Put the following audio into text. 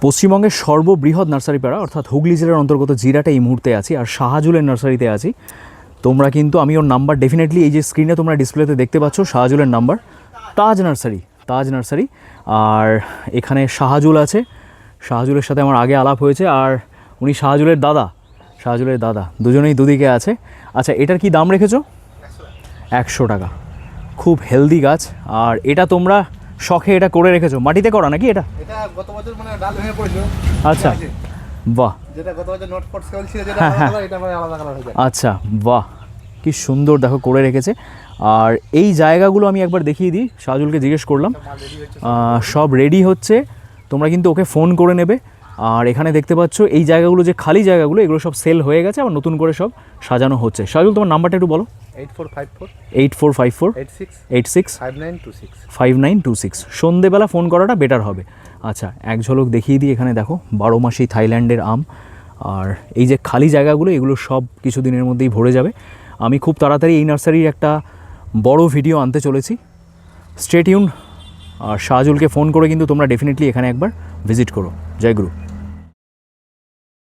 পশ্চিমবঙ্গের সর্ববৃহৎ নার্সারি পাড়া অর্থাৎ হুগলি জেলার অন্তর্গত জিরাটে এই মুহূর্তে আছি, আর শাহজুলের নার্সারিতে আছি। তোমরা কিন্তু, আমি ওর নাম্বার ডেফিনেটলি এই যে স্ক্রিনে তোমরা ডিসপ্লেতে দেখতে পাচ্ছ, শাহজুলের নাম্বার, তাজ নার্সারি। আর এখানে শাহজুল আছে, শাহজুলের সাথে আমার আগে আলাপ হয়েছে, আর উনি শাহজুলের দাদা দুজনেই দুদিকে আছে। আচ্ছা, এটার কি দাম রেখেছো? 100 টাকা। খুব হেলদি গাছ, আর এটা তোমরা শখে এটা করে রেখেছো, মাটিতে করা নাকি এটা? এটা গত বছর মানে ডাল ভেঙে পড়েছিল। আচ্ছা, বাহ। যেটা গত বছর নোট ফট সেল ছিল, যেটা আলাদা কালার, এটা মানে আলাদা কালার হয়ে যায়। আচ্ছা, বাহ, কি সুন্দর দেখো করে রেখেছে। আর এই জায়গাগুলো আমি একবার দেখিয়ে দিই, শাহজুলকে জিজ্ঞেস করলাম, সব রেডি হচ্ছে, তোমরা কিন্তু ওকে ফোন করে নেবে। আর এখানে দেখতে পাচ্ছ এই জায়গাগুলো, যে খালি জায়গাগুলো, এগুলো সব সেল হয়ে গেছে, আবার নতুন করে সব সাজানো হচ্ছে। শাহজুল, তোমার নাম্বারটা একটু বলো। 8454 86 5926। সন্ধেবেলা ফোন করাটা বেটার হবে। আচ্ছা, এক ঝলক দেখিয়ে দিই, এখানে দেখো 12 মাসি থাইল্যান্ডের আম। আর এই যে খালি জায়গাগুলো, এগুলো সব কিছু দিনের মধ্যেই ভরে যাবে। আমি খুব তাড়াতাড়ি এই নার্সারির একটা বড় ভিডিও আনতে চলেছি, স্টে টিউন। আর শাহজুলকে ফোন করে কিন্তু তোমরা ডেফিনেটলি এখানে একবার ভিজিট করো। জয় গুরু।